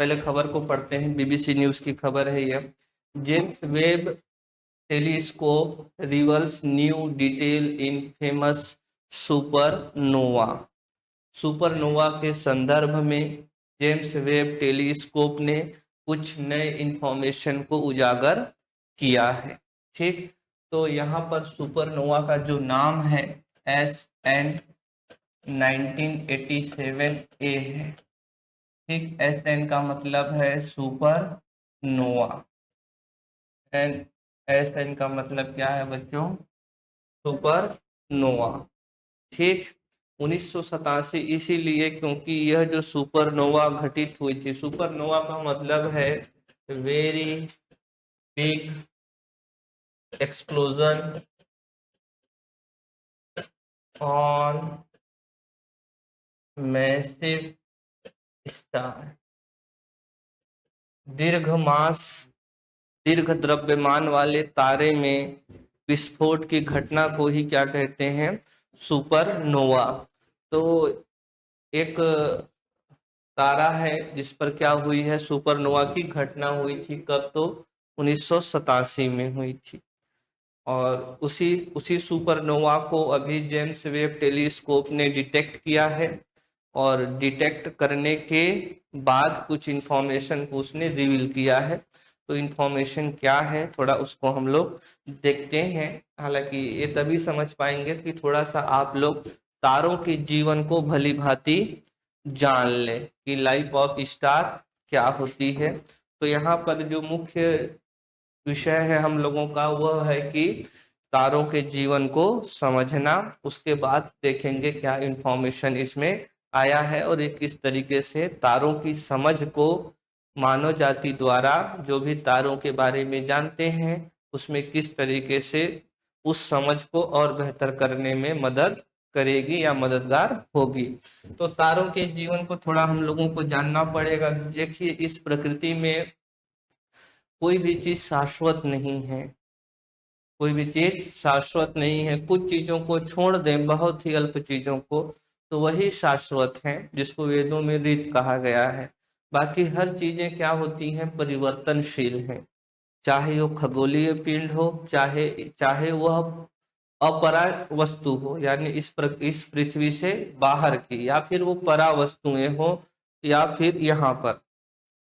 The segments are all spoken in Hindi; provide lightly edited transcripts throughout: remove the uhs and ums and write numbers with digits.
पहले खबर को पढ़ते हैं, बीबीसी न्यूज की खबर है यह। James Webb telescope reveals new detail in famous supernova. Supernova के संदर्भ में जेम्स वेब टेलीस्कोप ने कुछ नए इंफॉर्मेशन को उजागर किया है। ठीक, तो यहाँ पर सुपरनोवा का जो नाम है SN 1987A है। ठीक, SN का मतलब है सुपर नोवा, एंड SN का मतलब क्या है बच्चों? सुपर नोवा। ठीक, 1987 इसीलिए क्योंकि यह जो सुपरनोवा घटित हुई थी, सुपरनोवा का मतलब है very big explosion on massive star. दीर्घ द्रव्यमान वाले तारे में विस्फोट की घटना को ही क्या कहते हैं? सुपरनोवा। तो एक तारा है जिस पर क्या हुई है? सुपरनोवा की घटना हुई थी। कब? तो 1987 में हुई थी। और उसी सुपरनोवा को अभी जेम्स वेब टेलीस्कोप ने डिटेक्ट किया है, और डिटेक्ट करने के बाद कुछ इंफॉर्मेशन को उसने रिवील किया है। तो इंफॉर्मेशन क्या है, थोड़ा उसको हम लोग देखते हैं। हालांकि ये तभी समझ पाएंगे कि थोड़ा सा आप लोग तारों के जीवन को भली भांति जान ले कि लाइफ ऑफ स्टार क्या होती है। तो यहाँ पर जो मुख्य विषय है हम लोगों का वह है कि तारों के जीवन को समझना। उसके बाद देखेंगे क्या इंफॉर्मेशन इसमें आया है और ये किस तरीके से तारों की समझ को मानव जाति द्वारा जो भी तारों के बारे में जानते हैं उसमें किस तरीके से उस समझ को और बेहतर करने में मदद करेगी या मददगार होगी। तो तारों के जीवन को थोड़ा हम लोगों को जानना पड़ेगा। देखिए, इस प्रकृति में कोई भी चीज शाश्वत नहीं है, कोई भी चीज शाश्वत नहीं है। कुछ चीजों को छोड़ दें, बहुत ही अल्प चीजों को, तो वही शाश्वत है, जिसको वेदों में रीत कहा गया है। बाकी हर चीजें क्या होती हैं? परिवर्तनशील हैं। चाहे वो खगोलीय पिंड हो, चाहे चाहे वह अपरा वस्तु हो, यानी इस पृथ्वी से बाहर की, या फिर वो परा वस्तुएं हो, या फिर यहाँ पर,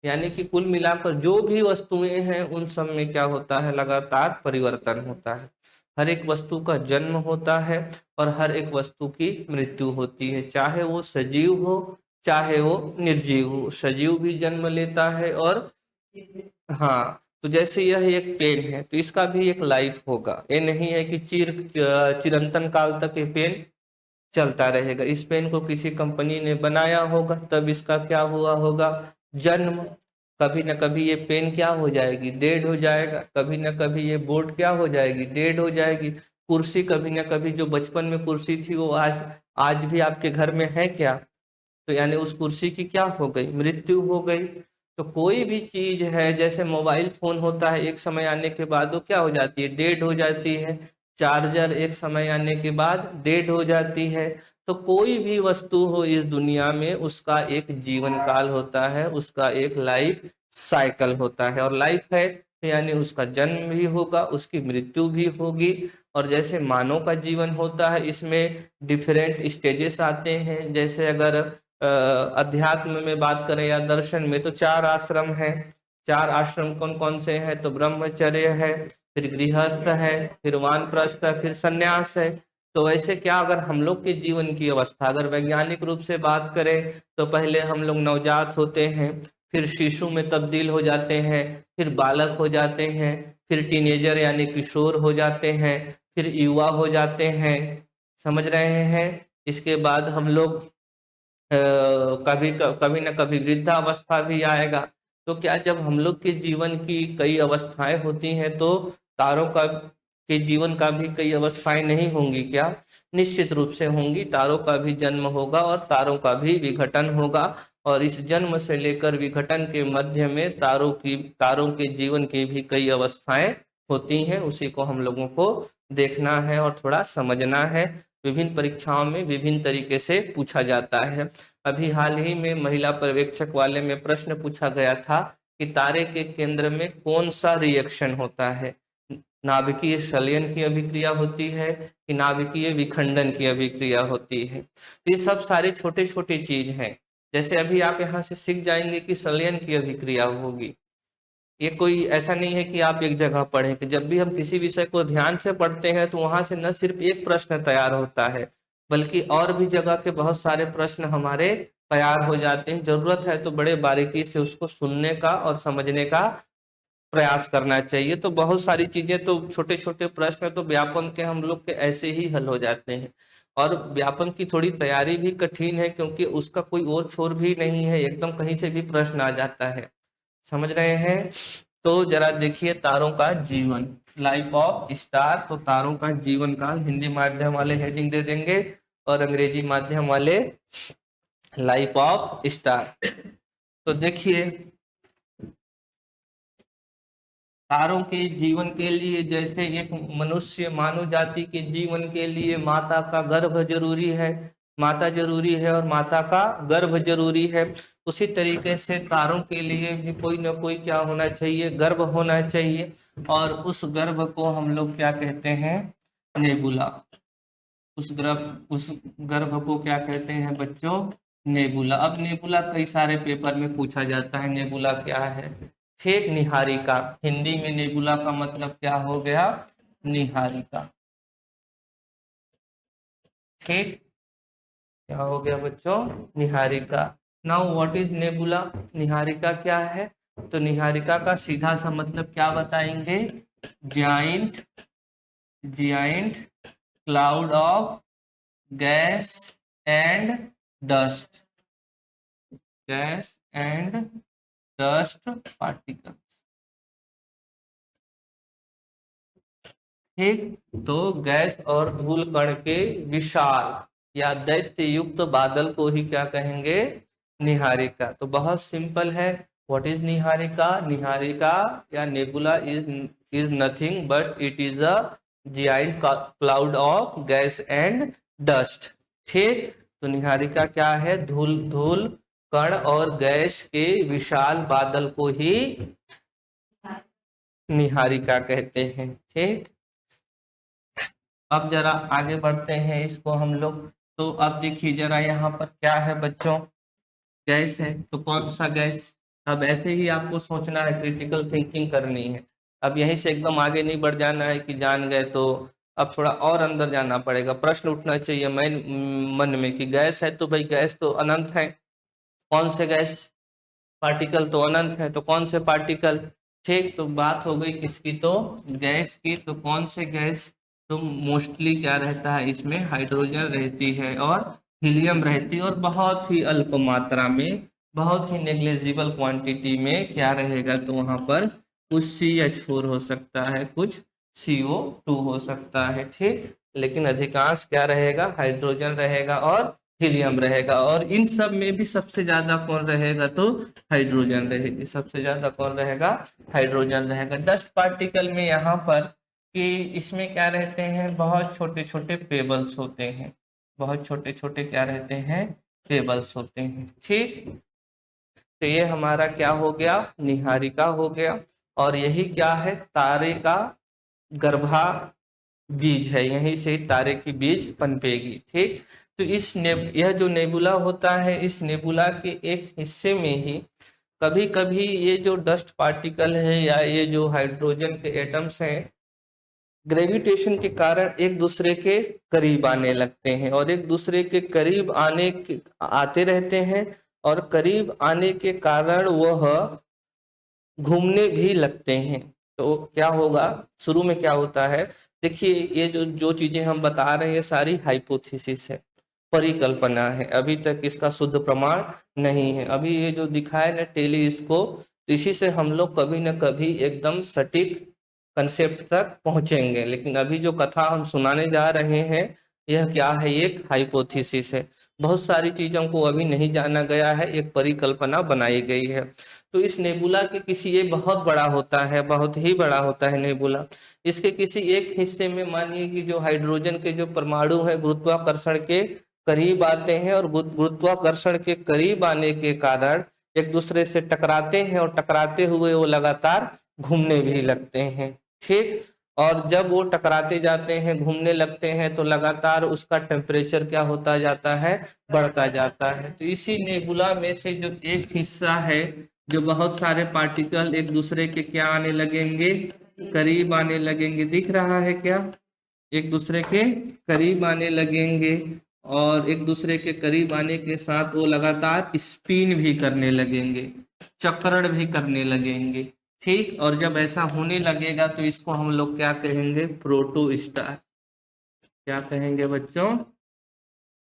यानी कि कुल मिलाकर जो भी वस्तुएं हैं उन सब में क्या होता है? लगातार परिवर्तन होता है। हर एक वस्तु का जन्म होता है और हर एक वस्तु की मृत्यु होती है, चाहे वो सजीव हो चाहे वो निर्जीव हो। सजीव भी जन्म लेता है और हाँ, तो जैसे यह एक पेन है तो इसका भी एक लाइफ होगा। ये नहीं है कि चिरंतन काल तक ये पेन चलता रहेगा। इस पेन को किसी कंपनी ने बनाया होगा, तब इसका क्या हुआ होगा? जन्म। कभी न कभी ये पेन क्या हो जाएगी? डेड हो जाएगा। कभी न कभी ये बोर्ड क्या हो जाएगी? डेड हो जाएगी। कुर्सी कभी न कभी, जो बचपन में कुर्सी थी वो आज आज भी आपके घर में है क्या? तो यानी उस कुर्सी की क्या हो गई? मृत्यु हो गई। तो कोई भी चीज है, जैसे मोबाइल फोन होता है, एक समय आने के बाद वो क्या हो जाती है? डेड हो जाती है। चार्जर एक समय आने के बाद डेड हो जाती है। तो कोई भी वस्तु हो इस दुनिया में, उसका एक जीवन काल होता है, उसका एक लाइफ साइकिल होता है। और लाइफ है यानी उसका जन्म भी होगा, उसकी मृत्यु भी होगी। और जैसे मानव का जीवन होता है, इसमें डिफरेंट स्टेजेस आते हैं। जैसे अगर अध्यात्म में बात करें या दर्शन में, तो 4 आश्रम हैं। 4 आश्रम कौन कौन से हैं? तो ब्रह्मचर्य है, फिर गृहस्थ है, फिर वानप्रस्थ है, फिर सन्यास है। तो वैसे क्या, अगर हम लोग के जीवन की अवस्था अगर वैज्ञानिक रूप से बात करें, तो पहले हम लोग नवजात होते हैं, फिर शिशु में तब्दील हो जाते हैं, फिर बालक हो जाते हैं, फिर टीनेजर यानी किशोर हो जाते हैं, फिर युवा हो जाते हैं। समझ रहे हैं? इसके बाद हम लोग कभी न कभी वृद्धावस्था भी आएगा। तो क्या, जब हम लोग के जीवन की कई अवस्थाएं होती हैं, तो तारों का के जीवन का भी कई अवस्थाएं नहीं होंगी क्या? निश्चित रूप से होंगी। तारों का भी जन्म होगा और तारों का भी विघटन होगा। और इस जन्म से लेकर विघटन के मध्य में तारों के जीवन की भी कई अवस्थाएं होती हैं। उसी को हम लोगों को देखना है और थोड़ा समझना है। विभिन्न परीक्षाओं में विभिन्न तरीके से पूछा जाता है। अभी हाल ही में महिला पर्यवेक्षक वाले में प्रश्न पूछा गया था कि तारे के केंद्र में कौन सा रिएक्शन होता है, नाभिकीय संलयन की अभिक्रिया होती है कि नाभिकीय विखंडन की अभिक्रिया होती है। ये सब सारे छोटे छोटे चीज हैं। जैसे अभी आप यहाँ से सीख जाएंगे कि संलयन की अभिक्रिया होगी। ये कोई ऐसा नहीं है कि आप एक जगह पढ़ें, कि जब भी हम किसी विषय को ध्यान से पढ़ते हैं तो वहां से न सिर्फ एक प्रश्न तैयार होता है, बल्कि और भी जगह के बहुत सारे प्रश्न हमारे तैयार हो जाते हैं। जरूरत है तो बड़े बारीकी से उसको सुनने का और समझने का प्रयास करना चाहिए। तो बहुत सारी चीजें, तो छोटे छोटे प्रश्न तो व्यापन के हम लोग के ऐसे ही हल हो जाते हैं। और व्यापन की थोड़ी तैयारी भी कठिन है, क्योंकि उसका कोई और छोर भी नहीं है, एकदम कहीं से भी प्रश्न आ जाता है। समझ रहे हैं? तो जरा देखिए, तारों का जीवन, लाइफ ऑफ स्टार। तो तारों का जीवन काल हिंदी माध्यम वाले हेडिंग दे देंगे और अंग्रेजी माध्यम वाले लाइफ ऑफ स्टार। तो देखिए, तारों के जीवन के लिए, जैसे एक मनुष्य मानव जाति के जीवन के लिए माता का गर्भ जरूरी है, माता जरूरी है और माता का गर्भ जरूरी है, उसी तरीके से तारों के लिए भी कोई ना कोई क्या होना चाहिए, गर्भ होना चाहिए। और उस गर्भ को हम लोग क्या कहते हैं? नेबुला। उस गर्भ को क्या कहते हैं बच्चों? नेबुला। अब नेबुला कई सारे पेपर में पूछा जाता है, नेबुला क्या है? ठीक, निहारिका। हिंदी में नेबुला का मतलब क्या हो गया? निहारिका। ठीक, क्या हो गया बच्चों? Niharika. Now what is nebula? Niharika क्या है? तो निहारिका का सीधा सा मतलब क्या बताएंगे? Giant cloud of gas and dust, gas and dust particles. ठीक, तो गैस और धूल कण के विशाल या दैत्य युक्त बादल को ही क्या कहेंगे? निहारिका। तो बहुत सिंपल है। What is Niharika? निहारिका या nebula is nothing but it is a giant cloud of gas and dust. ठीक, तो निहारिका क्या है? धूल कण और गैस के विशाल बादल को ही निहारिका कहते हैं। ठीक, अब जरा आगे बढ़ते हैं इसको हम लोग। तो अब देखिए जरा, यहाँ पर क्या है बच्चों? गैस है, तो कौन सा गैस? अब ऐसे ही आपको सोचना है, क्रिटिकल थिंकिंग करनी है। अब यहीं से एकदम आगे नहीं बढ़ जाना है कि जान गए, तो अब थोड़ा और अंदर जाना पड़ेगा। प्रश्न उठना चाहिए मन में कि गैस है तो भाई गैस तो अनंत है, कौन से गैस? पार्टिकल तो अनंत है, तो कौन से पार्टिकल? ठीक, तो बात हो गई किसकी? तो गैस की। तो कौन से गैस? तो मोस्टली क्या रहता है इसमें? हाइड्रोजन रहती है और हीलियम रहती है, और बहुत ही अल्प मात्रा में, बहुत ही नेग्लिजिबल क्वांटिटी में क्या रहेगा? तो वहां पर कुछ CH4 हो सकता है, कुछ CO2 हो सकता है। ठीक, लेकिन अधिकांश क्या रहेगा? हाइड्रोजन रहेगा और हीलियम रहेगा। और इन सब में भी सबसे ज्यादा कौन रहेगा? तो हाइड्रोजन रहेगी। सबसे ज्यादा कौन रहेगा? हाइड्रोजन रहेगा। डस्ट पार्टिकल में यहाँ पर कि इसमें क्या रहते हैं? बहुत छोटे छोटे पेबल्स होते हैं, बहुत छोटे छोटे क्या रहते हैं? पेबल्स होते हैं। ठीक, तो ये हमारा क्या हो गया? निहारिका हो गया। और यही क्या है? तारे का गर्भा बीज है, यहीं से तारे की बीज पनपेगी। ठीक, तो यह जो नेबुला होता है, इस नेबुला के एक हिस्से में ही कभी कभी ये जो डस्ट पार्टिकल है या ये जो हाइड्रोजन के एटम्स हैं, ग्रेविटेशन के कारण एक दूसरे के करीब आने लगते हैं, और एक दूसरे के करीब आते रहते हैं, और करीब आने के कारण वह घूमने भी लगते हैं। तो क्या होगा? शुरू में क्या होता है? देखिए, ये जो चीजें हम बता रहे हैं सारी हाइपोथेसिस है, परिकल्पना है, अभी तक इसका शुद्ध प्रमाण नहीं है। अभी ये जो दिखाए ना टेलीस्कोप, इसी से हम लोग कभी न कभी एकदम सटीक कंसेप्ट तक पहुंचेंगे। लेकिन अभी जो कथा हम सुनाने जा रहे हैं, यह क्या है? एक हाइपोथेसिस है। बहुत सारी चीजों को अभी नहीं जाना गया है, एक परिकल्पना बनाई गई है। तो इस नेबुला के किसी, ये बहुत बड़ा होता है, बहुत ही बड़ा होता है नेबुला। इसके किसी एक हिस्से में मानिए कि जो हाइड्रोजन के जो परमाणु है गुरुत्वाकर्षण के करीब आते हैं और गुरुत्वाकर्षण के करीब आने के कारण एक दूसरे से टकराते हैं और टकराते हुए वो लगातार घूमने भी लगते हैं। ठीक, और जब वो टकराते जाते हैं, घूमने लगते हैं, तो लगातार उसका टेम्परेचर क्या होता जाता है, बढ़ता जाता है। तो इसी नेबुला में से जो एक हिस्सा है, जो बहुत सारे पार्टिकल एक दूसरे के क्या आने लगेंगे, करीब आने लगेंगे, दिख रहा है क्या, एक दूसरे के करीब आने लगेंगे, और एक दूसरे के करीब आने के साथ वो लगातार स्पिन भी करने लगेंगे, चक्रण भी करने लगेंगे। ठीक, और जब ऐसा होने लगेगा तो इसको हम लोग क्या कहेंगे, प्रोटो स्टार। क्या कहेंगे बच्चों,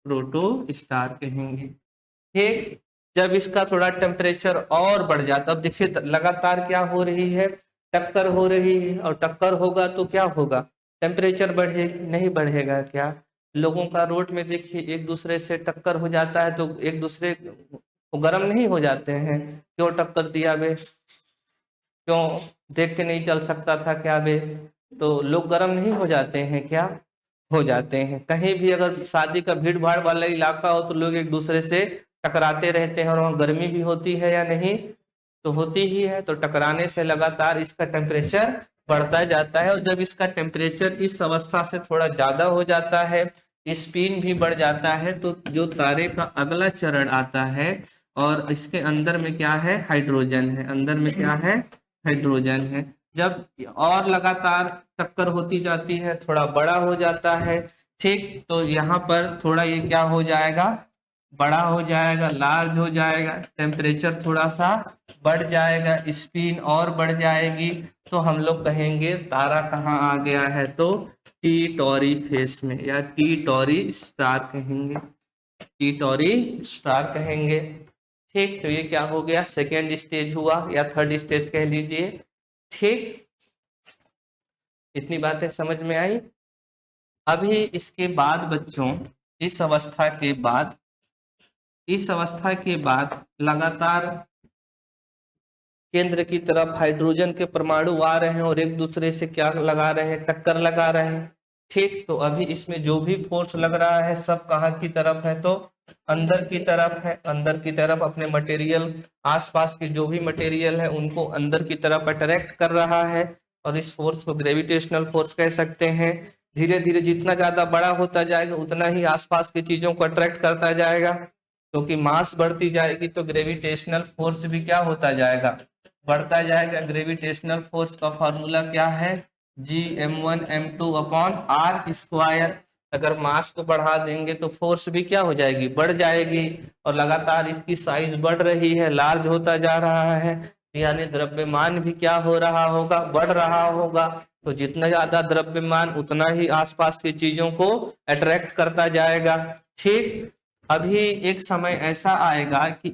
प्रोटो स्टार कहेंगे। ठीक, जब इसका थोड़ा टेम्परेचर और बढ़ जाता, अब देखिए लगातार क्या हो रही है, टक्कर हो रही है, और टक्कर होगा तो क्या होगा, टेम्परेचर बढ़ेगा, नहीं बढ़ेगा क्या। लोगों का रोड में देखिए एक दूसरे से टक्कर हो जाता है तो एक दूसरे को गर्म नहीं हो जाते हैं, क्यों टक्कर दिया बे, क्यों, देख के नहीं चल सकता था क्या बे, तो लोग गर्म नहीं हो जाते हैं क्या, हो जाते हैं। कहीं भी अगर शादी का भीड़ भाड़ वाला इलाका हो तो लोग एक दूसरे से टकराते रहते हैं, और वहाँ गर्मी भी होती है या नहीं, तो होती ही है। तो टकराने से लगातार इसका टेम्परेचर बढ़ता जाता है, और जब इसका टेम्परेचर इस अवस्था से थोड़ा ज्यादा हो जाता है, स्पिन भी बढ़ जाता है, तो जो तारे का अगला चरण आता है, और इसके अंदर में क्या है, हाइड्रोजन है, अंदर में क्या है, हाइड्रोजन है। जब और लगातार टक्कर होती जाती है, थोड़ा बड़ा हो जाता है। ठीक, तो यहाँ पर थोड़ा ये क्या हो जाएगा, बड़ा हो जाएगा, लार्ज हो जाएगा, टेम्परेचर थोड़ा सा बढ़ जाएगा, स्पिन और बढ़ जाएगी, तो हम लोग कहेंगे तारा कहाँ आ गया है, तो टी टॉरी फेस में, या टी टॉरी स्टार कहेंगे, टी टॉरी स्टार कहेंगे। ठीक, तो ये क्या हो गया, सेकेंड स्टेज हुआ, या थर्ड स्टेज कह लीजिए। ठीक, इतनी बातें समझ में आई। अभी इसके बाद बच्चों, इस अवस्था के बाद, इस अवस्था के बाद लगातार केंद्र की तरफ हाइड्रोजन के परमाणु आ रहे हैं, और एक दूसरे से क्या लगा रहे हैं, टक्कर लगा रहे हैं। ठीक, तो अभी इसमें जो भी फोर्स लग रहा है सब कहाँ की तरफ है, तो अंदर की तरफ है। अंदर की तरफ अपने मटेरियल, आसपास के जो भी मटेरियल है उनको अंदर की तरफ अट्रैक्ट कर रहा है, और इस फोर्स को ग्रेविटेशनल फोर्स कह सकते हैं। धीरे धीरे जितना ज्यादा बड़ा होता जाएगा उतना ही आसपास की चीजों को अट्रैक्ट करता जाएगा, क्योंकि मास बढ़ती जाएगी तो ग्रेविटेशनल फोर्स भी क्या होता जाएगा, बढ़ता जाएगा। ग्रेविटेशनल फोर्स का फॉर्मूला क्या है, G m1m2/r²। अगर मास को बढ़ा देंगे तो फोर्स भी क्या हो जाएगी, बढ़ जाएगी, और लगातार इसकी साइज बढ़ रही है, लार्ज होता जा रहा है, यानी द्रव्यमान भी क्या हो रहा होगा, बढ़ रहा होगा। तो जितना ज्यादा द्रव्यमान उतना ही आसपास की चीजों को अट्रैक्ट करता जाएगा। ठीक, अभी एक समय ऐसा आएगा कि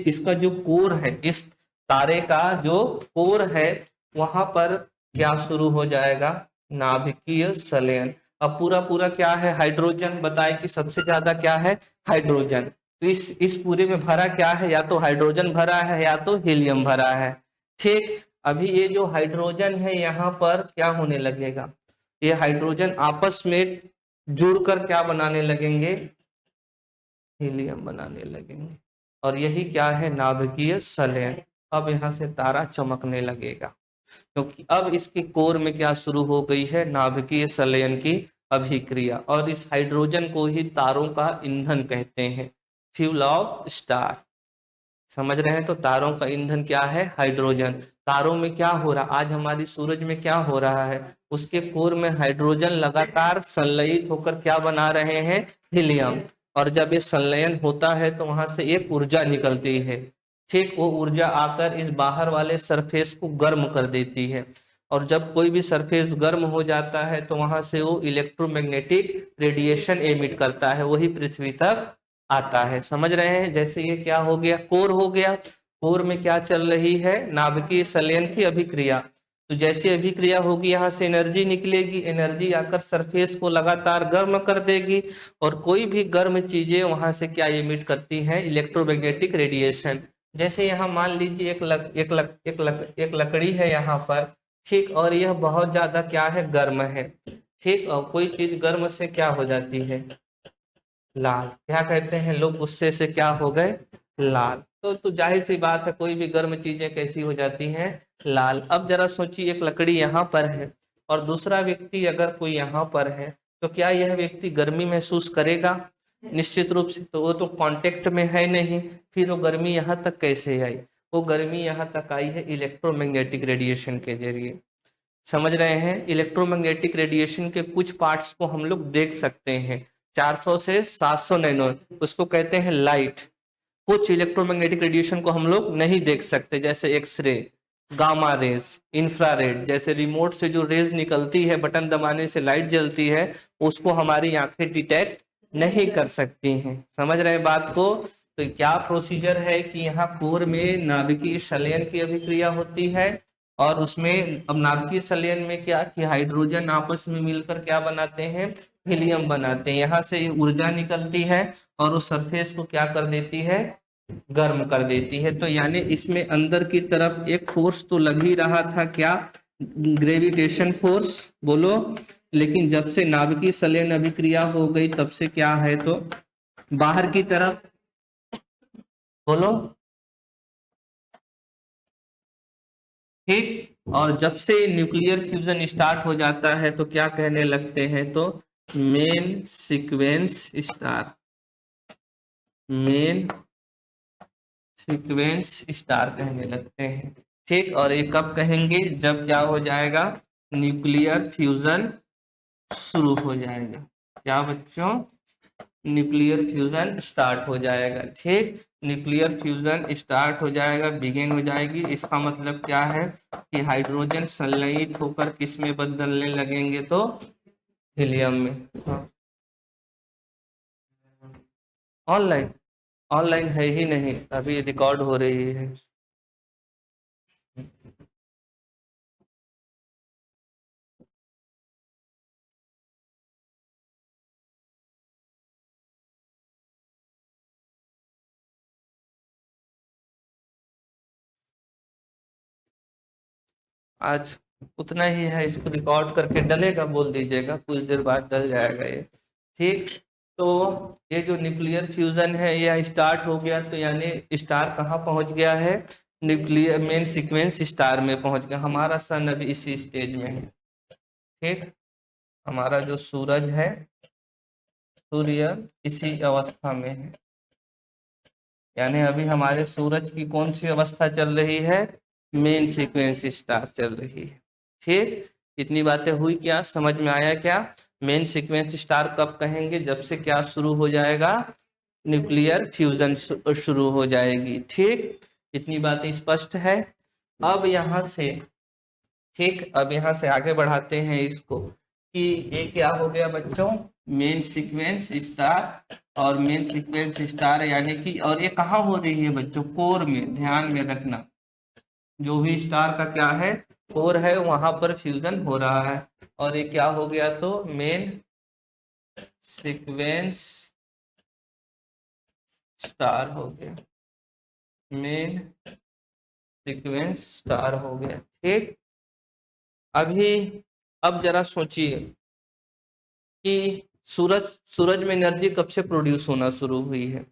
इसका जो कोर है, इस तारे का जो कोर है, वहां पर क्या शुरू हो जाएगा, नाभिकीय संलयन। अब पूरा पूरा क्या है, हाइड्रोजन, बताए कि सबसे ज्यादा क्या है, हाइड्रोजन। तो इस पूरे में भरा क्या है, या तो हाइड्रोजन भरा है या तो हीलियम भरा है। ठीक, अभी ये जो हाइड्रोजन है यहाँ पर क्या होने लगेगा, ये हाइड्रोजन आपस में जुड़कर क्या बनाने लगेंगे, हीलियम बनाने लगेंगे, और यही क्या है, नाभिकीय संलयन। अब यहाँ से तारा चमकने लगेगा, क्योंकि अब इसके कोर में क्या शुरू हो गई है, नाभिकीय संलयन की अभिक्रिया, और इस हाइड्रोजन को ही तारों का ईंधन कहते हैं, फ्यूल ऑफ स्टार। समझ रहे हैं, तो तारों का ईंधन क्या है, हाइड्रोजन। तारों में क्या हो रहा, आज हमारी सूरज में क्या हो रहा है, उसके कोर में हाइड्रोजन लगातार संलयित होकर क्या बना रहे हैं, हीलियम। और जब ये संलयन होता है तो वहां से एक ऊर्जा निकलती है। ठीक, वो ऊर्जा आकर इस बाहर वाले सरफेस को गर्म कर देती है, और जब कोई भी सरफेस गर्म हो जाता है तो वहां से वो इलेक्ट्रोमैग्नेटिक रेडिएशन एमिट करता है, वही पृथ्वी तक आता है। समझ रहे हैं, जैसे ये क्या हो गया, कोर हो गया, कोर में क्या चल रही है, नाभिकीय संलयन की अभिक्रिया। तो जैसे अभिक्रिया होगी यहाँ से एनर्जी निकलेगी, एनर्जी आकर सरफेस को लगातार गर्म कर देगी, और कोई भी गर्म चीजें वहां से क्या एमिट करती हैं, इलेक्ट्रोमैग्नेटिक रेडिएशन। जैसे यहाँ मान लीजिए एक लकड़ी है यहाँ पर। ठीक, और यह बहुत ज्यादा क्या है, गर्म है। ठीक, और कोई चीज गर्म से क्या हो जाती है, लाल। क्या कहते हैं लोग, गुस्से से क्या हो गए, लाल। तो जाहिर सी बात है, कोई भी गर्म चीजें कैसी हो जाती हैं, लाल। अब जरा सोचिए, एक लकड़ी यहाँ पर है और दूसरा व्यक्ति अगर कोई यहाँ पर है, तो क्या यह व्यक्ति गर्मी महसूस करेगा? निश्चित रूप से। तो वो तो कांटेक्ट में है नहीं, फिर वो गर्मी यहाँ तक कैसे आई? वो गर्मी यहाँ तक आई है इलेक्ट्रोमैग्नेटिक रेडिएशन के जरिए। समझ रहे हैं? इलेक्ट्रोमैग्नेटिक रेडिएशन के कुछ पार्ट्स को हम लोग देख सकते हैं, 400 से 700 नैनो, उसको कहते हैं लाइट। कुछ इलेक्ट्रोमैग्नेटिक रेडिएशन को हम लोग नहीं देख सकते, जैसे एक्सरे, गामा रेज, इंफ्रारेड। जैसे रिमोट से जो रेज निकलती है, बटन दबाने से लाइट जलती है, उसको हमारी आंखें डिटेक्ट नहीं कर सकती हैं। समझ रहे हैं बात को? तो क्या प्रोसीजर है कि यहाँ कोर में नाभिकीय संलयन की अभिक्रिया होती है, और उसमें अब नाभिकीय संलयन में क्या कि हाइड्रोजन आपस में मिलकर क्या बनाते हैं, हीलियम बनाते हैं। यहाँ से ऊर्जा निकलती है और उस सरफेस को क्या कर देती है, गर्म कर देती है। तो यानी इसमें अंदर की तरफ एक फोर्स तो लग ही रहा था, क्या, ग्रेविटेशन फोर्स, बोलो। लेकिन जब से नाभिकीय संलयन अभिक्रिया हो गई, तब से क्या है, तो बाहर की तरफ, बोलो, ठीक। और जब से न्यूक्लियर फ्यूजन स्टार्ट हो जाता है, तो क्या कहने लगते हैं, तो main sequence star, main sequence star कहने लगते हैं, ठीक। और ये कब कहेंगे, जब क्या हो जाएगा, न्यूक्लियर फ्यूजन शुरू हो जाएगा। क्या बच्चों? न्यूक्लियर फ्यूजन स्टार्ट हो जाएगा, ठीक। न्यूक्लियर फ्यूजन स्टार्ट हो जाएगा, बिगिन हो जाएगी। इसका मतलब क्या है कि हाइड्रोजन संलयित होकर किस में बदलने लगेंगे, तो हीलियम में। ऑनलाइन, ऑनलाइन है ही नहीं, अभी रिकॉर्ड हो रही है। आज उतना ही है, इसको रिकॉर्ड करके डलेगा, बोल दीजिएगा, कुछ देर बाद डल जाएगा ये, ठीक। तो ये जो न्यूक्लियर फ्यूजन है, यह स्टार्ट हो गया, तो यानी स्टार कहाँ पहुंच गया है, न्यूक्लियर मेन सीक्वेंस स्टार में पहुंच गया। हमारा सन अभी इसी स्टेज में है, ठीक। हमारा जो सूरज है, सूर्य इसी अवस्था में है, यानी अभी हमारे सूरज की कौन सी अवस्था चल रही है, मेन सीक्वेंस स्टार चल रही है, ठीक। इतनी बातें हुई, क्या समझ में आया? क्या मेन सीक्वेंस स्टार कब कहेंगे, जब से क्या शुरू हो जाएगा, न्यूक्लियर फ्यूजन शुरू हो जाएगी, ठीक। इतनी बातें स्पष्ट है। अब यहाँ से, ठीक, अब यहाँ से आगे बढ़ाते हैं इसको, कि ये क्या हो गया बच्चों, मेन सीक्वेंस स्टार। और मेन सीक्वेंस स्टार यानी कि, और ये कहाँ हो रही है बच्चों, कोर में, ध्यान में रखना। जो भी स्टार का क्या है, कोर है, वहां पर फ्यूजन हो रहा है। और ये क्या हो गया, तो मेन सीक्वेंस स्टार हो गया, मेन सीक्वेंस स्टार हो गया, ठीक। अभी अब जरा सोचिए कि सूरज सूरज में एनर्जी कब से प्रोड्यूस होना शुरू हुई है,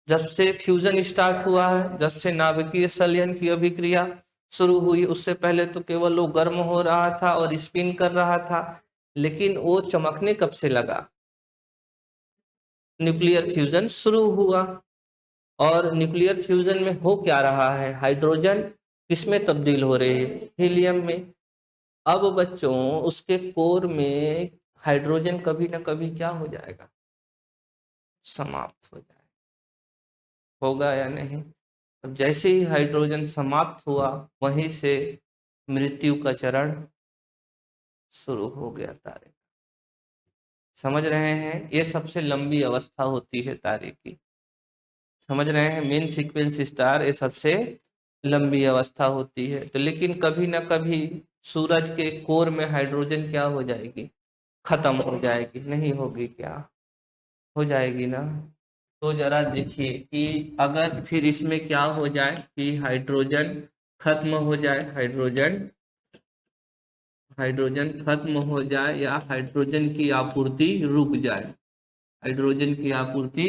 जब से फ्यूजन स्टार्ट हुआ है, जब से नाभिकीय संलयन की अभिक्रिया शुरू हुई। उससे पहले तो केवल वो गर्म हो रहा था और स्पिन कर रहा था, लेकिन वो चमकने कब से लगा, न्यूक्लियर फ्यूजन शुरू हुआ। और न्यूक्लियर फ्यूजन में हो क्या रहा है, हाइड्रोजन किसमें तब्दील हो रही है, हीलियम में। अब बच्चों उसके कोर में हाइड्रोजन कभी ना कभी क्या हो जाएगा, समाप्त हो जाएगा, होगा या नहीं? अब जैसे ही हाइड्रोजन समाप्त हुआ, वहीं से मृत्यु का चरण शुरू हो गया तारे। समझ रहे हैं? ये सबसे लंबी अवस्था होती है तारे की। समझ रहे हैं? मेन सीक्वेंस स्टार ये सबसे लंबी अवस्था होती है। तो लेकिन कभी ना कभी सूरज के कोर में हाइड्रोजन क्या हो जाएगी, खत्म हो जाएगी, नहीं होगी क्या, हो जाएगी ना। तो जरा देखिए कि अगर फिर इसमें क्या हो जाए कि हाइड्रोजन खत्म हो जाए, हाइड्रोजन हाइड्रोजन खत्म हो जाए या हाइड्रोजन की आपूर्ति रुक जाए, हाइड्रोजन की आपूर्ति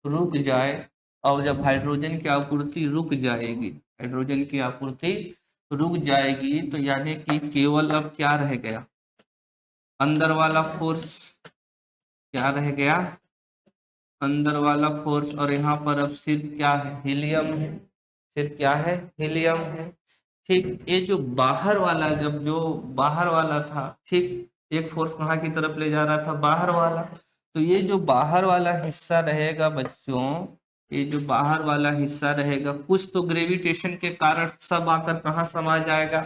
रुक जाए। और जब हाइड्रोजन की आपूर्ति रुक जाएगी, हाइड्रोजन की आपूर्ति रुक जाएगी, तो यानी कि केवल अब क्या रह गया, अंदर वाला फोर्स क्या रह गया, अंदर वाला फोर्स। और यहाँ पर अब सिर्फ क्या है, हीलियम है, सिर्फ क्या है, हीलियम है। ठीक, ये जो बाहर वाला, जब जो बाहर वाला था, ठीक, एक फोर्स कहाँ की तरफ ले जा रहा था, बाहर वाला। तो ये जो बाहर वाला हिस्सा रहेगा बच्चों, ये जो बाहर वाला हिस्सा रहेगा, कुछ तो ग्रेविटेशन के कारण सब आकर कहाँ समा जाएगा,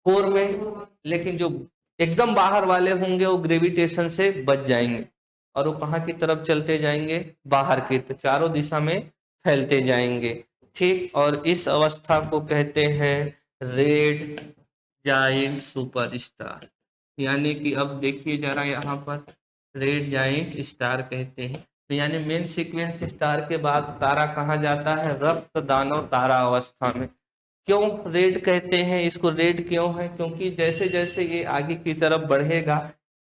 कोर में। लेकिन जो एकदम बाहर वाले होंगे वो ग्रेविटेशन से बच जाएंगे, और वो कहाँ की तरफ चलते जाएंगे, बाहर की, तो चारों दिशा में फैलते जाएंगे। ठीक, और इस अवस्था को कहते हैं रेड जाइंट सुपरस्टार। यानी कि अब देखिए जरा यहाँ पर, रेड जाइंट स्टार कहते हैं। तो यानी मेन सीक्वेंस स्टार के बाद तारा कहाँ जाता है, रक्त दानव तारा अवस्था में। क्यों रेड कहते हैं इसको, रेड क्यों है, क्योंकि जैसे जैसे ये आगे की तरफ बढ़ेगा,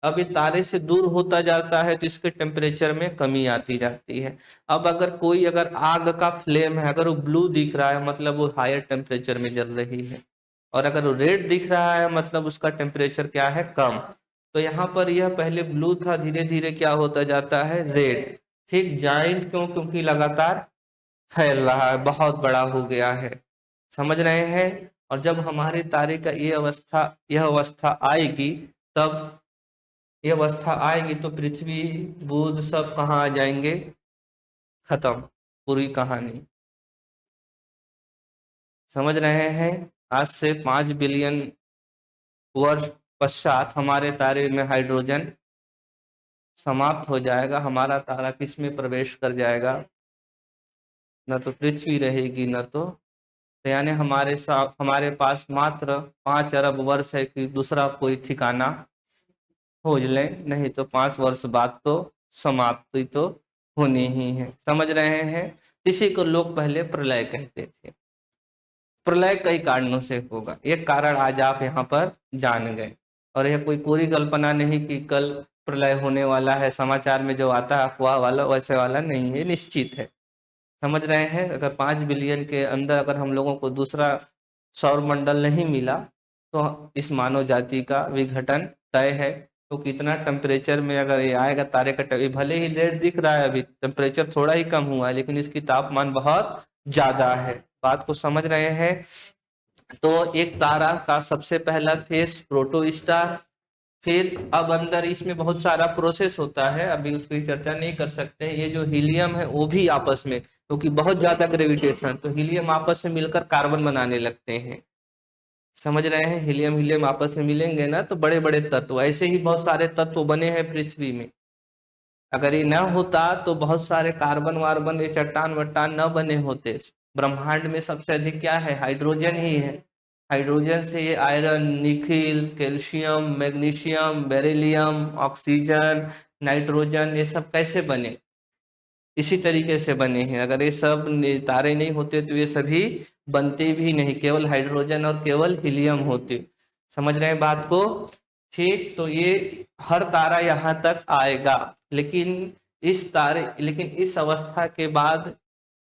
अब ये तारे से दूर होता जाता है, तो इसके टेम्परेचर में कमी आती जाती है। अब अगर आग का फ्लेम है, अगर वो ब्लू दिख रहा है, मतलब वो हायर टेम्परेचर में जल रही है, और अगर वो रेड दिख रहा है, मतलब उसका टेम्परेचर क्या है, कम। तो यहाँ पर यह पहले ब्लू था, धीरे धीरे क्या होता जाता है, रेड। ठीक, जाइंट क्यों, क्योंकि लगातार फैल रहा है, बहुत बड़ा हो गया है, समझ रहे हैं। और जब हमारे तारे का यह अवस्था आएगी, तब ये अवस्था आएगी तो पृथ्वी बुध सब कहाँ आ जाएंगे, खत्म, पूरी कहानी, समझ रहे हैं। आज से 5 बिलियन वर्ष पश्चात हमारे तारे में हाइड्रोजन समाप्त हो जाएगा, हमारा तारा किस में प्रवेश कर जाएगा, न तो पृथ्वी रहेगी, न तो यानी हमारे पास मात्र 5 अरब वर्ष है कि दूसरा कोई ठिकाना खोज लें, नहीं तो 5 वर्ष बाद तो समाप्ति तो होनी ही है, समझ रहे हैं। इसी को लोग पहले प्रलय कहते थे। प्रलय कई कारणों से होगा, एक कारण आज आप यहाँ पर जान गए, और यह कोई पूरी कल्पना नहीं कि कल प्रलय होने वाला है, समाचार में जो आता है अफवाह वाला, वैसे वाला नहीं है, निश्चित है, समझ रहे हैं। अगर 5 बिलियन के अंदर अगर हम लोगों को दूसरा सौर मंडल नहीं मिला, तो इस मानव जाति का विघटन तय है। तो कितना टेम्परेचर में अगर ये आएगा तारे का, भले ही रेड दिख रहा है, अभी टेम्परेचर थोड़ा ही कम हुआ है, लेकिन इसकी तापमान बहुत ज्यादा है, बात को समझ रहे हैं। तो एक तारा का सबसे पहला फेस प्रोटो स्टार, फिर अब अंदर इसमें बहुत सारा प्रोसेस होता है, अभी उसकी चर्चा नहीं कर सकते। ये जो हीलियम है वो भी आपस में, क्योंकि बहुत ज्यादा ग्रेविटेशन, तो हीलियम आपस में मिलकर कार्बन बनाने लगते हैं, समझ रहे हैं। हीलियम हीलियम आपस में मिलेंगे ना, तो बड़े बड़े तत्व, ऐसे ही बहुत सारे तत्व बने हैं पृथ्वी में। अगर ये न होता तो बहुत सारे कार्बन वार्बन, ये चट्टान वट्टान न बने होते। ब्रह्मांड में सबसे अधिक क्या है, हाइड्रोजन ही है। हाइड्रोजन से ये iron, nickel, calcium, magnesium, beryllium, oxygen, nitrogen, ये सब कैसे बने, इसी तरीके से बने हैं। अगर ये सब तारे नहीं होते तो ये सभी बनते भी नहीं, केवल हाइड्रोजन और केवल हीलियम होते, समझ रहे हैं बात को। ठीक, तो ये हर तारा यहाँ तक आएगा, लेकिन इस अवस्था के बाद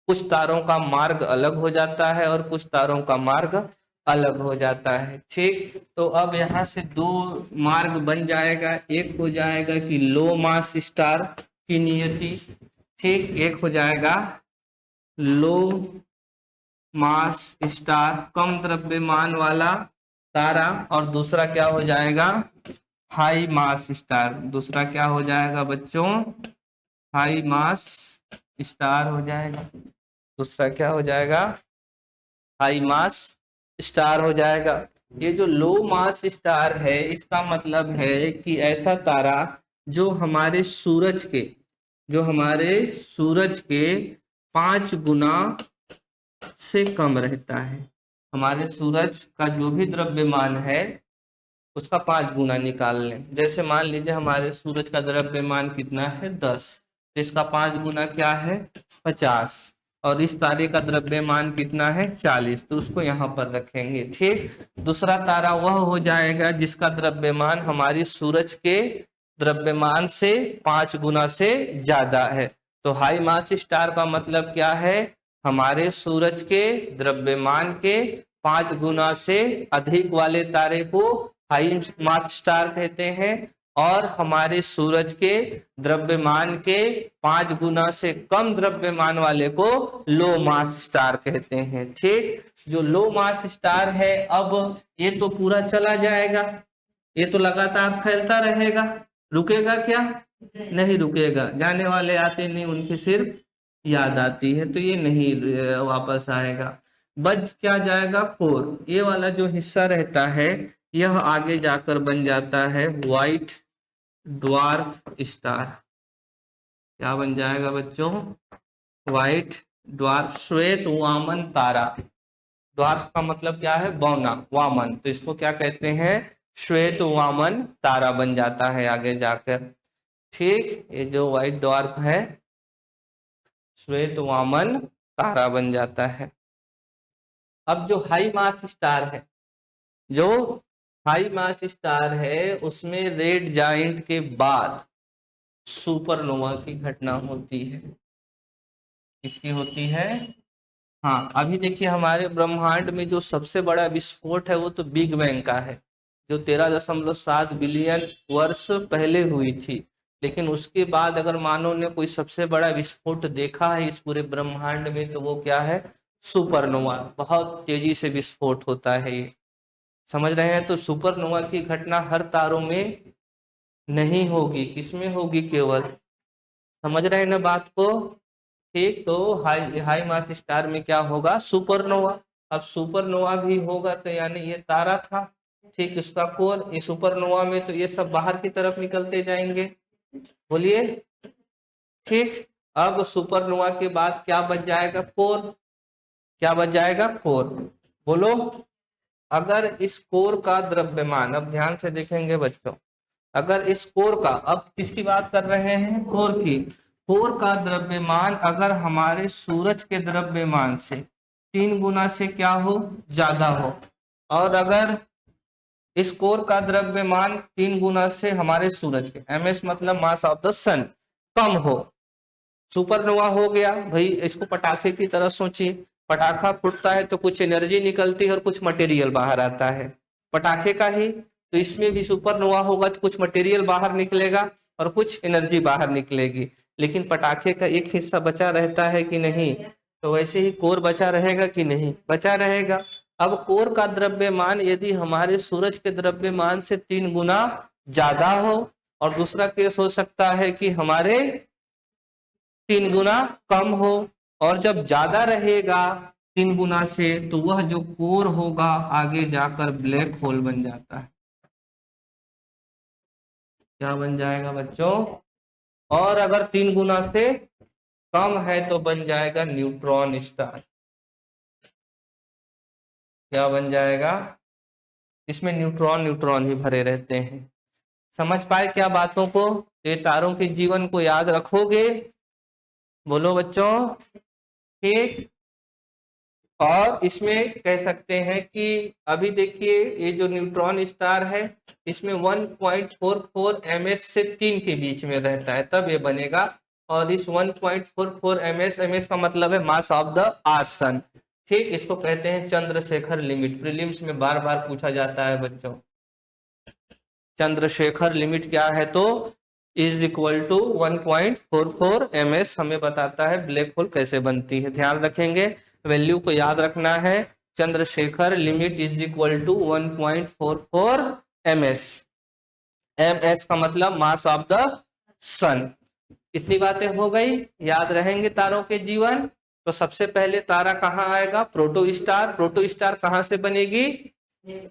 कुछ तारों का मार्ग अलग हो जाता है और कुछ तारों का मार्ग अलग हो जाता है। ठीक, तो अब यहाँ से 2 मार्ग बन जाएगा, एक हो जाएगा कि लो मास स्टार की नियति, ठीक, एक हो जाएगा लो मास स्टार, कम द्रव्यमान वाला तारा, और दूसरा क्या हो जाएगा, हाई मास स्टार। दूसरा क्या हो जाएगा बच्चों, हाई मास स्टार हो जाएगा। दूसरा क्या हो जाएगा, हाई मास स्टार हो जाएगा। ये जो लो मास स्टार है, इसका मतलब है कि ऐसा तारा जो हमारे सूरज के 5 गुना से कम रहता है। हमारे सूरज का जो भी द्रव्यमान है उसका 5 गुना निकाल लें। जैसे मान लीजिए हमारे सूरज का द्रव्यमान कितना है, 10, तो इसका 5 गुना क्या है, 50, और इस तारे का द्रव्यमान कितना है, 40, तो उसको यहाँ पर रखेंगे। ठीक, दूसरा तारा वह हो जाएगा जिसका द्रव्यमान हमारी सूरज के द्रव्यमान से 5 गुना से ज्यादा है। तो हाई मास स्टार का मतलब क्या है? हमारे सूरज के द्रव्यमान के 5 गुना से अधिक वाले तारे को हाई मास स्टार कहते हैं, और हमारे सूरज के द्रव्यमान के 5 गुना से कम द्रव्यमान वाले को लो मास स्टार कहते हैं। ठीक, जो लो मास स्टार है, अब ये तो पूरा चला जाएगा, ये तो लगातार फैलता रहेगा, रुकेगा क्या? नहीं रुकेगा। जाने वाले आते नहीं, उनकी सिर्फ याद आती है, तो ये नहीं वापस आएगा। बच क्या जाएगा? कोर। ये वाला जो हिस्सा रहता है यह आगे जाकर बन जाता है व्हाइट ड्वार्फ स्टार। क्या बन जाएगा बच्चों? व्हाइट ड्वार्फ, श्वेत वामन तारा। ड्वार्फ का मतलब क्या है? बौना, वामन, तो इसको क्या कहते हैं? श्वेत वामन तारा बन जाता है आगे जाकर। ठीक, ये जो व्हाइट ड्वार्फ है श्वेत वामन तारा बन जाता है। अब जो हाई मास स्टार है, जो हाई मास स्टार है, उसमें रेड जाइंट के बाद सुपरनोवा की घटना होती है। किसकी होती है? हाँ, अभी देखिए हमारे ब्रह्मांड में जो सबसे बड़ा विस्फोट है वो तो बिग बैंग का है, जो 13.7 बिलियन वर्ष पहले हुई थी। लेकिन उसके बाद अगर मानव ने कोई सबसे बड़ा विस्फोट देखा है इस पूरे ब्रह्मांड में, तो वो क्या है? सुपरनोवा। बहुत तेजी से विस्फोट होता है ये, समझ रहे हैं? तो सुपरनोवा की घटना हर तारों में नहीं होगी, किसमें होगी? केवल, समझ रहे हैं ना बात को? ठीक, तो हाई मास स्टार में क्या होगा? सुपरनोवा। अब सुपरनोवा भी होगा तो यानी ये तारा था, ठीक, इसका कोर, ये सुपरनोवा में तो ये सब बाहर की तरफ निकलते जाएंगे। बोलिए, ठीक। अब सुपरनोवा के बाद क्या बच जाएगा? कोर। क्या बच जाएगा? कोर। बोलो, अगर इस कोर का द्रव्यमान, अब ध्यान से देखेंगे बच्चों, अगर इस कोर का, अब किसकी बात कर रहे हैं? कोर की। कोर का द्रव्यमान अगर हमारे सूरज के द्रव्यमान से 3 गुना से क्या हो? ज्यादा हो, और अगर इस कोर का द्रव्यमान 3 गुना से हमारे सूरज के, ms मतलब मास ऑफ द सन, कम हो, सुपरनोवा हो गया। भाई इसको पटाखे की तरह सोचिए, पटाखा फूटता है तो कुछ एनर्जी निकलती है और कुछ मटेरियल बाहर आता है, पटाखे का ही। तो इसमें भी सुपरनोवा होगा तो कुछ मटेरियल बाहर निकलेगा और कुछ एनर्जी बाहर निकलेगी, लेकिन पटाखे का एक हिस्सा बचा रहता है कि नहीं? तो वैसे ही कोर बचा रहेगा कि नहीं? बचा रहेगा। अब कोर का द्रव्यमान यदि हमारे सूरज के द्रव्यमान से 3 गुना ज्यादा हो, और दूसरा केस हो सकता है कि हमारे 3 गुना कम हो, और जब ज्यादा रहेगा 3 गुना से, तो वह जो कोर होगा आगे जाकर ब्लैक होल बन जाता है। क्या बन जाएगा बच्चों? और अगर 3 गुना से कम है तो बन जाएगा न्यूट्रॉन स्टार। क्या बन जाएगा? इसमें न्यूट्रॉन न्यूट्रॉन ही भरे रहते हैं। समझ पाए क्या बातों को? ये तारों के जीवन को याद रखोगे? बोलो बच्चों, ठीक। और इसमें कह सकते हैं कि अभी देखिए ये जो न्यूट्रॉन स्टार है, इसमें 1.44 ms से 3 के बीच में रहता है, तब ये बनेगा। और इस 1.44 ms का मतलब है मास ऑफ द आर्थ सन। ठीक, इसको कहते हैं चंद्रशेखर लिमिट। प्रीलिम्स में बार बार पूछा जाता है बच्चों, चंद्रशेखर लिमिट क्या है? तो इज इक्वल टू 1.44 ms हमें बताता है ब्लैक होल कैसे बनती है। ध्यान रखेंगे, वैल्यू को याद रखना है। Chandrasekhar limit is equal to 1.44 ms। ms का मतलब मास ऑफ द सन। इतनी बातें हो गई, याद रहेंगे तारों के जीवन। तो सबसे पहले तारा कहाँ आएगा? Proto star. प्रोटो स्टार कहाँ से बनेगी?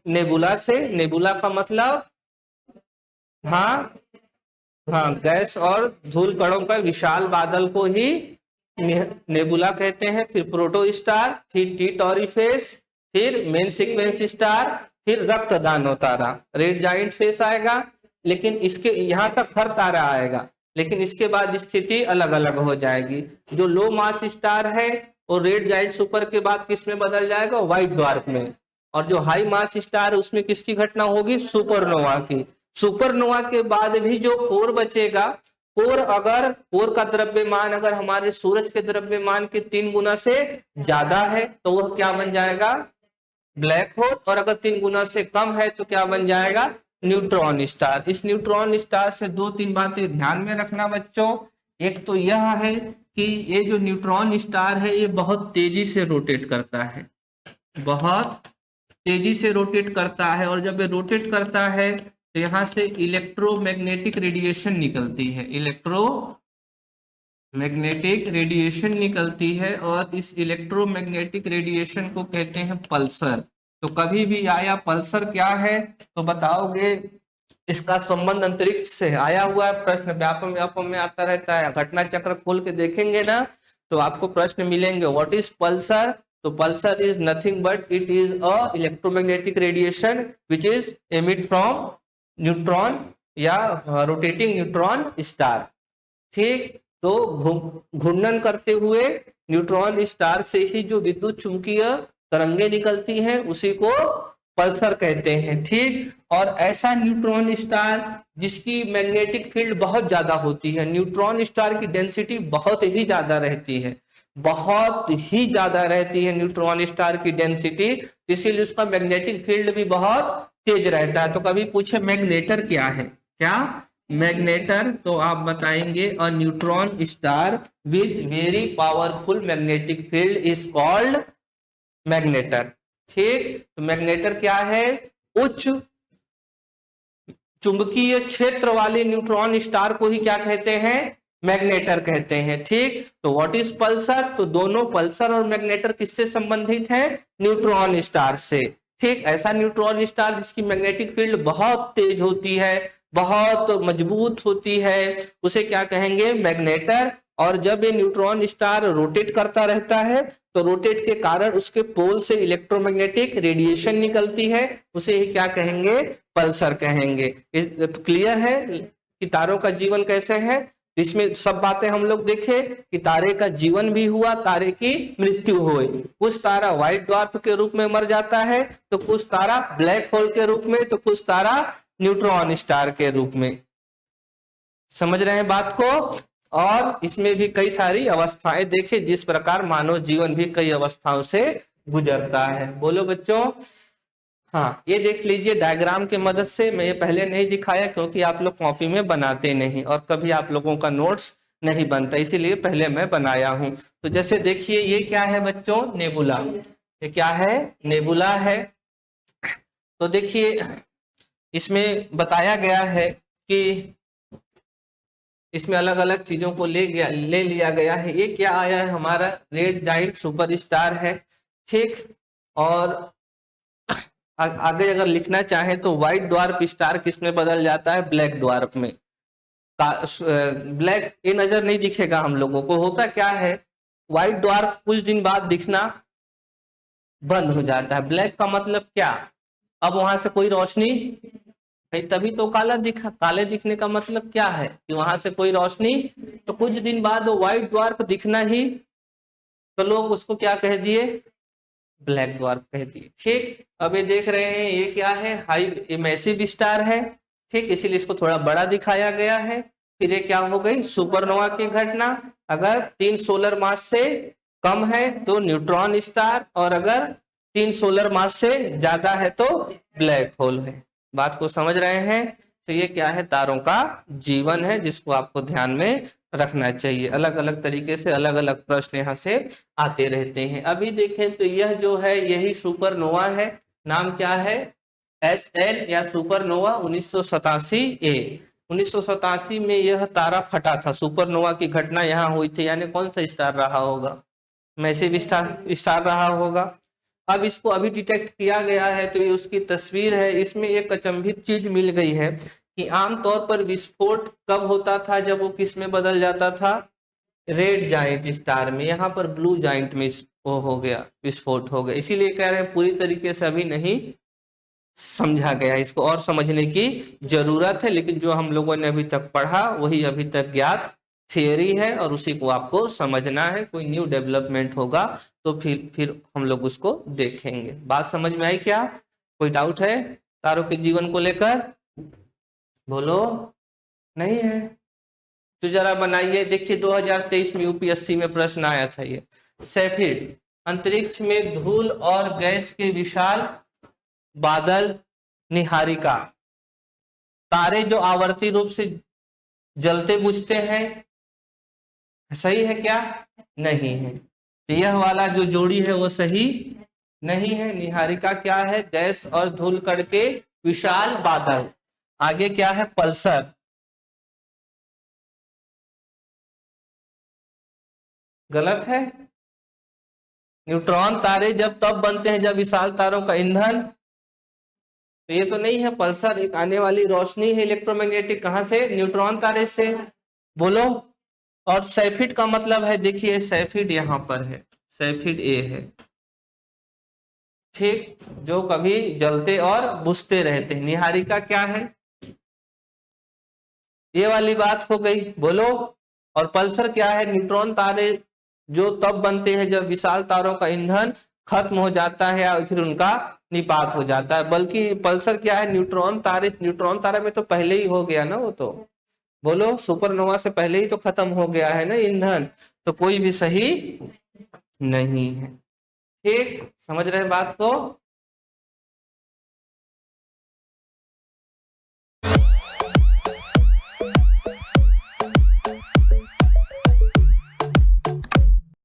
नेबुला से। नेबुला का मतलब, हाँ हाँ, गैस और धूल कणों का विशाल बादल को ही नेबुला कहते हैं। फिर प्रोटो स्टार, फिर टी टॉरीफेस, फिर मेन सीक्वेंस स्टार, फिर रक्तदानो तारा, रेड जाइंट फेस आएगा। लेकिन इसके यहाँ तक हर तारा आएगा, लेकिन इसके बाद स्थिति अलग अलग हो जाएगी। जो लो मास स्टार है वो रेड जाइंट सुपर के बाद किस में बदल जाएगा? व्हाइट ड्वार्फ में। और जो हाई मास स्टार है उसमें किसकी घटना होगी? सुपरनोवा की। सुपरनोवा के बाद भी जो कोर बचेगा, कोर का द्रव्यमान अगर हमारे सूरज के द्रव्यमान के 3 गुना से ज्यादा है तो वह क्या बन जाएगा, ब्लैक होल, और अगर 3 गुना से कम है तो क्या बन जाएगा, न्यूट्रॉन स्टार। इस न्यूट्रॉन स्टार से 2-3 बातें ध्यान में रखना बच्चों। एक तो यह है कि ये जो न्यूट्रॉन स्टार है ये बहुत तेजी से रोटेट करता है, बहुत तेजी से रोटेट करता है, और जब ये रोटेट करता है तो यहाँ से इलेक्ट्रोमैग्नेटिक रेडिएशन निकलती है, इलेक्ट्रोमैग्नेटिक रेडिएशन निकलती है, और इस इलेक्ट्रोमैग्नेटिक रेडिएशन को कहते हैं पल्सर। तो कभी भी आया पल्सर क्या है तो बताओगे, इसका संबंध अंतरिक्ष से आया हुआ है, प्रश्न व्यापम में आता रहता है, घटना चक्र खोल के देखेंगे ना तो आपको प्रश्न मिलेंगे, व्हाट इज पल्सर। तो Pulsar is nothing but it is a electromagnetic radiation which is emit from neutron या रोटेटिंग न्यूट्रॉन स्टार। ठीक, तो घूर्णन करते हुए न्यूट्रॉन स्टार से ही जो विद्युत चुंबकीय तरंगे निकलती हैं उसी को पल्सर कहते हैं। ठीक, और ऐसा न्यूट्रॉन स्टार जिसकी मैग्नेटिक फील्ड बहुत ज्यादा होती है, न्यूट्रॉन स्टार की डेंसिटी बहुत ही ज्यादा रहती है, बहुत ही ज्यादा रहती है न्यूट्रॉन स्टार की डेंसिटी, इसीलिए उसका मैग्नेटिक फील्ड भी बहुत तेज रहता है। तो कभी पूछे मैग्नेटर क्या है, क्या मैग्नेटर, तो आप बताएंगे a neutron star with very powerful magnetic field is called magnetar. ठीक, तो मैग्नेटर क्या है, उच्च चुंबकीय क्षेत्र वाले न्यूट्रॉन स्टार को ही क्या कहते हैं, मैग्नेटर कहते हैं। ठीक, तो व्हाट इज पल्सर, तो दोनों पल्सर और मैग्नेटर किससे संबंधित है, न्यूट्रॉन स्टार से। ठीक, ऐसा न्यूट्रॉन स्टार जिसकी मैग्नेटिक फील्ड बहुत तेज होती है, बहुत मजबूत होती है, उसे क्या कहेंगे, मैग्नेटर। और जब ये न्यूट्रॉन स्टार रोटेट करता रहता है तो रोटेट के कारण उसके पोल से इलेक्ट्रोमैग्नेटिक रेडिएशन निकलती है, उसे ही क्या कहेंगे, पल्सर कहेंगे। तो क्लियर है कि तारों का जीवन कैसे है, इसमें सब बातें हम लोग देखे कि तारे का जीवन भी हुआ, तारे की मृत्यु हुई, कुछ तारा व्हाइट ड्वार्फ के रूप में मर जाता है, तो कुछ तारा ब्लैक होल के रूप में, तो कुछ तारा न्यूट्रॉन स्टार के रूप में। समझ रहे हैं बात को। और इसमें भी कई सारी अवस्थाएं देखे, जिस प्रकार मानव जीवन भी कई अवस्थाओं से गुजरता है। बोलो बच्चों। हाँ, ये देख लीजिए डायग्राम के मदद से, मैं ये पहले नहीं दिखाया क्योंकि आप लोग कॉपी में बनाते नहीं और कभी आप लोगों का नोट्स नहीं बनता, इसीलिए पहले मैं बनाया हूं। तो जैसे देखिए ये क्या है बच्चों, नेबुला, ये क्या है, नेबुला है। तो देखिए इसमें बताया गया है कि इसमें अलग अलग चीजों को ले लिया गया है। ये क्या आया है, हमारा रेड जाइंट सुपर स्टार है। ठीक, और आगे अगर लिखना चाहे तो व्हाइट ड्वार्फ स्टार किस में बदल जाता है, ब्लैक ड्वार्फ में। ब्लैक ये नजर नहीं दिखेगा हम लोगों को, होता क्या है, व्हाइट ड्वार्फ कुछ दिन बाद दिखना बंद हो जाता है। ब्लैक का मतलब क्या, अब वहां से कोई रोशनी, तभी तो काले दिखने का मतलब क्या है कि वहां से कोई रोशनी, तो कुछ दिन बाद वो व्हाइट ड्वार्फ दिखना ही, तो लोग उसको क्या कह दिए, ब्लैक ड्वार्फ कह दिए। ठीक, अब ये देख रहे हैं ये क्या है, हाई मैसिव स्टार है। ठीक, इसीलिए इसको थोड़ा बड़ा दिखाया गया है। फिर ये क्या हो गई, सुपरनोवा की घटना, अगर 3 सोलर मास से कम है तो न्यूट्रॉन स्टार, और अगर 3 सोलर मास से ज्यादा है तो ब्लैक होल है। बात को समझ रहे हैं। तो ये क्या है, तारों का जीवन है, जिसको आपको ध्यान में रखना चाहिए। अलग अलग तरीके से अलग अलग प्रश्न यहाँ से आते रहते हैं। अभी देखें तो यह जो है यही सुपरनोवा है, नाम क्या है, SN या सुपरनोवा 1987 ए। 1987 में यह तारा फटा था, सुपरनोवा की घटना यहाँ हुई थी। यानी कौन सा स्टार रहा होगा, मैसिव स्टार रहा होगा। अब इसको अभी डिटेक्ट किया गया है, तो ये उसकी तस्वीर है। इसमें एक अचंभित चीज मिल गई है कि आमतौर पर विस्फोट कब होता था, जब वो किस में बदल जाता था, रेड जाइंट स्टार में। यहाँ पर ब्लू जाइंट में वो हो गया, विस्फोट हो गया। इसीलिए कह रहे हैं पूरी तरीके से अभी नहीं समझा गया, इसको और समझने की जरूरत है। लेकिन जो हम लोगों ने अभी तक पढ़ा वही अभी तक ज्ञात थियरी है, और उसी को आपको समझना है। कोई न्यू डेवलपमेंट होगा तो फिर हम लोग उसको देखेंगे। बात समझ में आई क्या, कोई डाउट है तारों के जीवन को लेकर। बोलो, नहीं है। तो जरा बनाइए, देखिए 2023 में यूपीएससी में प्रश्न आया था ये। सैफिड, अंतरिक्ष में धूल और गैस के विशाल बादल। निहारिका, तारे जो आवर्ती रूप से जलते बुझते हैं। सही है क्या? नहीं है। तो यह वाला जो जोड़ी है वो सही नहीं है। निहारिका क्या है? गैस और धूल कण के विशाल बादल। आगे क्या है? पल्सर, गलत है। न्यूट्रॉन तारे जब तब बनते हैं जब विशाल तारों का ईंधन, तो ये तो नहीं है। पल्सर एक आने वाली रोशनी है इलेक्ट्रोमैग्नेटिक, कहां से? न्यूट्रॉन तारे से। बोलो। और सैफिड का मतलब है, देखिए सैफिड यहां पर है, सैफिड ए है, ठीक, जो कभी जलते और बुझते रहते हैं। निहारिका क्या है? ये वाली बात हो गई। बोलो। और पल्सर क्या है? न्यूट्रॉन तारे जो तब बनते हैं जब विशाल तारों का ईंधन खत्म हो जाता है और फिर उनका निपात हो जाता है। बल्कि पल्सर क्या है? न्यूट्रॉन तारे, न्यूट्रॉन तारे में तो पहले ही हो गया ना वो तो। बोलो, सुपरनोवा से पहले ही तो खत्म हो गया है ना ईंधन, तो कोई भी सही नहीं है। ठीक, समझ रहे बात को?